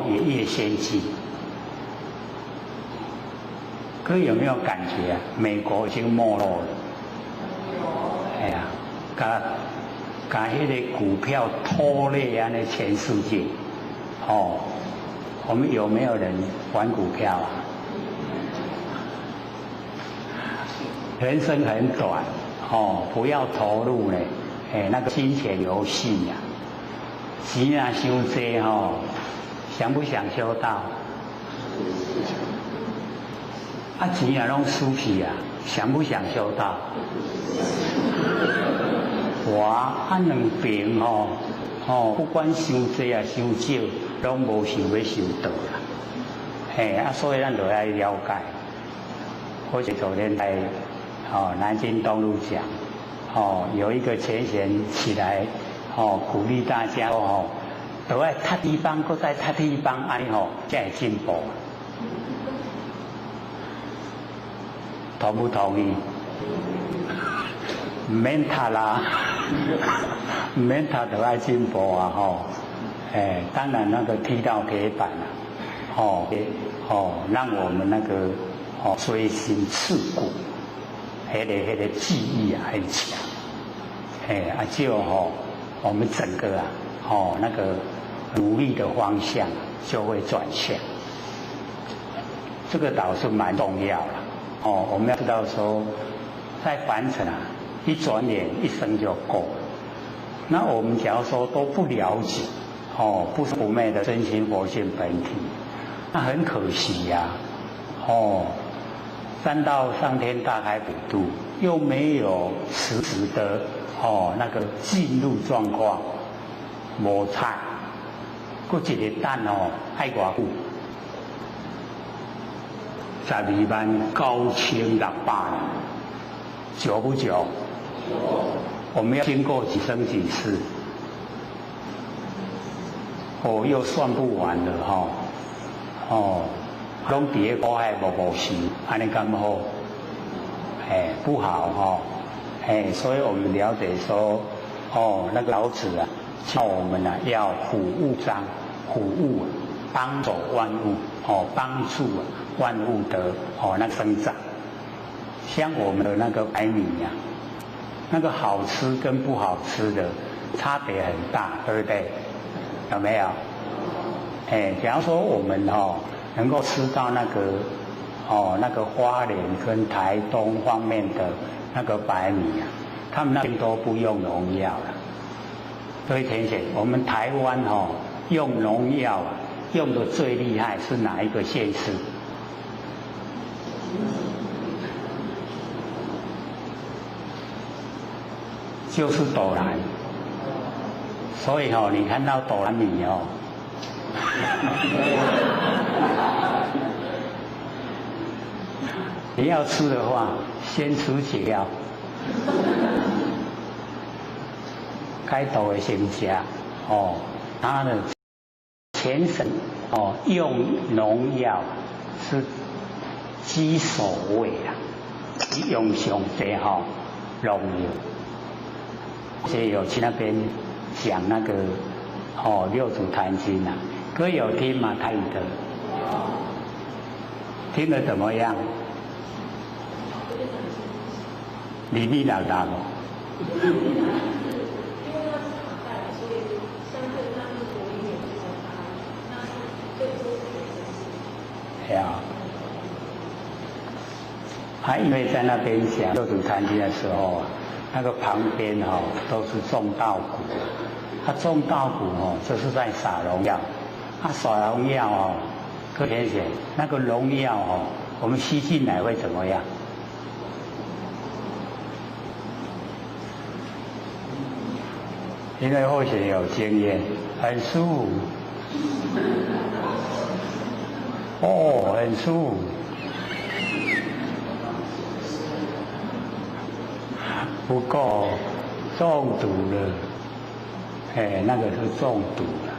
也越先进。各位有没有感觉啊？美国已经没落了。哎呀，把那个股票拖累啊，那全世界。我们有没有人玩股票啊？人生很短，不要投入呢，那个金钱游戏呀，钱啊伤多想不想修到？钱啊拢输去啊，想不想修到？两边不管伤多啊伤少，拢无想要修到啦。所以咱就要了解。或者昨天在南京东路讲，有一个前贤起来，鼓励大家都要读地方，搁再读地方，安尼才会进步。同不同意？唔免读啦，唔免读就要进步啊！当然那个踢到铁板了，让我们那个锥心刺骨，那个记忆很强，就我们整个那个努力的方向就会转向，这个倒是蛮重要的。我们要知道说，在凡尘一转眼一生就过了。那我们假如说都不了解，不是不昧的真心佛性本体，那很可惜呀。三到上天大开普度，又没有实质的那个进入状况，无菜，搁一个蛋爱偌久？129600人，久不久？我们要经过几生几世，又算不完了拢伫个苦海无事，安尼敢好？不好所以我们了解说，那个老子叫我们要虎物章，虎物帮助万物，帮助万物的那生长。像我们的那个白米那个好吃跟不好吃的差别很大，对不对？有没有？假如说我们能够吃到那个那个花莲跟台东方面的那个白米他们那边都不用农药了。各位田姐，我们台湾用农药用的最厉害是哪一个县市？就是斗南。所以你看到斗南米你要吃的话，先吃解药，该斗的先吃它的全省用农药是居首位用上最农药。所以有去那边讲那个六祖坛经各位有听吗？台语的听得怎么样？哩哩啦啦因为在那边讲六祖坛经的时候那个旁边都是种稻谷，种稻谷就是在撒农药，撒农药各位同学，那个农药我们吸进来会怎么样？因为或许有经验，很舒服，很舒服。不过中毒了，那个是中毒了，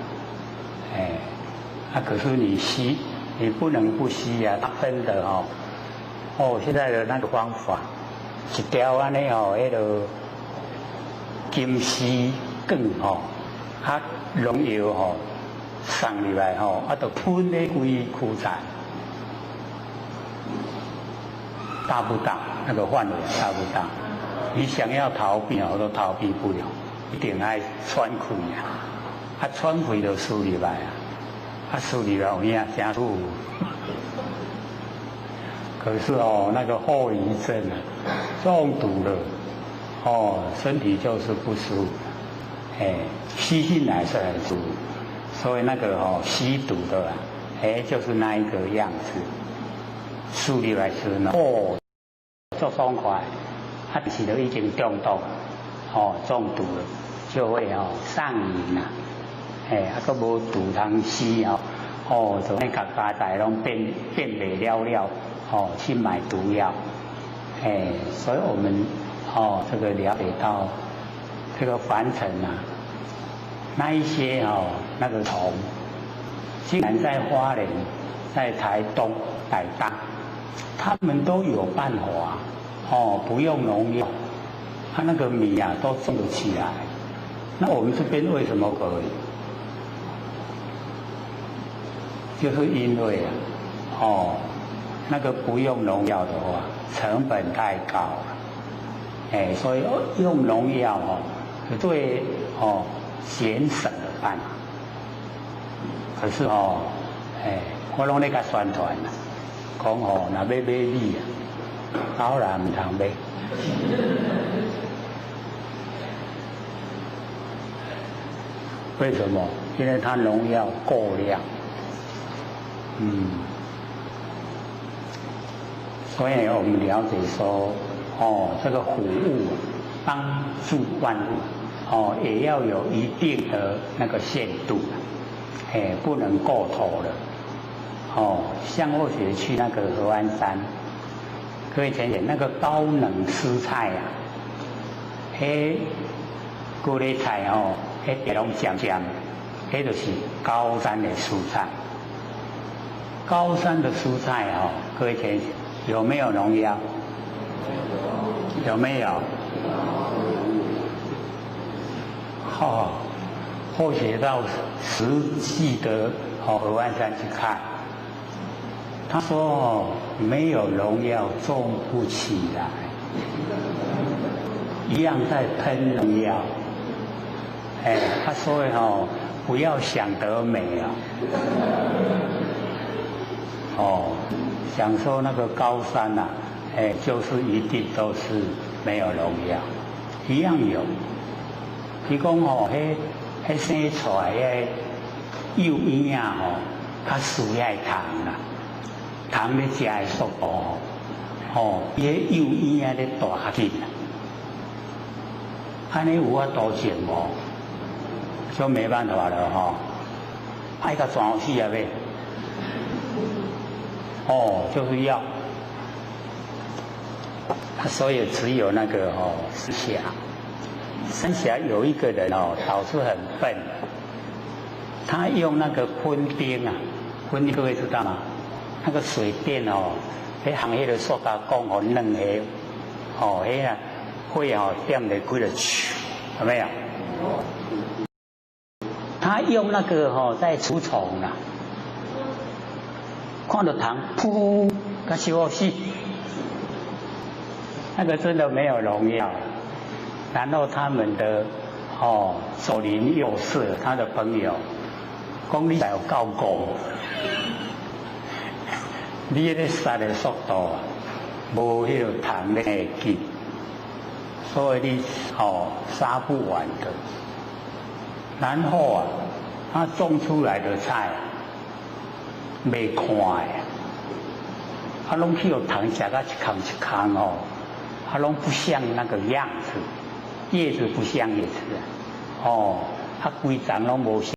可是你吸，你不能不吸真的现在的那个方法，一条安尼那个金丝梗农药送入来吼，啊，就喷咧规枯产，大不大？那个范围大不大？你想要逃避哦，都逃避不了，一定要喘气啊！啊，喘气就输入来啊，啊，输入来有影真舒服。可是哦，那个后遗症啊，中毒了，哦，身体就是不舒服，哎，吸进来是很舒服，所以那个哦，吸毒的啊，哎，就是那一个样子，输入来吃呢，哦，足爽快，啊，是都已经中毒，哦，中毒了，就会哦上瘾啦，哎，啊，个无毒通吸哦，哦，就那个家财拢变袂了。哦，去买毒药，哎，所以我们哦，这个了解到这个凡尘啊，那一些哦，那个虫，竟然在花莲、在台东、台大，他们都有办法哦，不用农药，他那个米啊都种得起来。那我们这边为什么可以？就是因为啊，哦。那个不用农药的话，成本太高了，哎，所以用农药哦，对哦节省的办法。可是哦，哎，我拢咧甲宣传啦，讲哦，若要买米啊，老人唔通买。为什么？因为它农药过量，所以我们了解说，哦，这个虎物帮助万物，哦，也要有一定的那个限度，哎，不能过头了。哦，像或许去那个合欢山，各位前前那个高能蔬菜啊，迄高丽菜哦，迄地拢尖尖，迄就是高山的蔬菜。高山的蔬菜哦，各位前前。有没有农药？有没有？哦，或许到实际的合欢山去看，他说哦，没有农药种不起来，一样在喷农药。哎，他说哦，不要想得美啊，哦。想说那个高山呐，哎，就是一定都是没有农药，一样有。伊讲哦，迄生出来迄幼婴啊吼，较需要糖啦，糖咧食的速度哦，伊迄幼婴啊咧大紧啦，安尼有法度种无？就没办法了吼，爱甲全死啊呗。哦，就是要，所以只有那个哦，三峡有一个人哦，导师很笨，他用那个昆丁啊，昆丁各位知道吗？那个水电哦，迄行迄个塑胶管哦，弄迄哦，迄啊会哦点的开了咻，有没有？他用那个哦在除虫啊。看到糖，噗，它烧死，那个真的没有农药。然后他们的哦左邻右舍，他的朋友，讲你有够过，你咧杀的速度啊，无迄个糖咧紧，所以你哦杀不完的。然后啊，他种出来的菜。没看的，他拢去有糖吃到一空哦，他拢不像那个样子，叶子不像叶子，哦，他规张拢无像。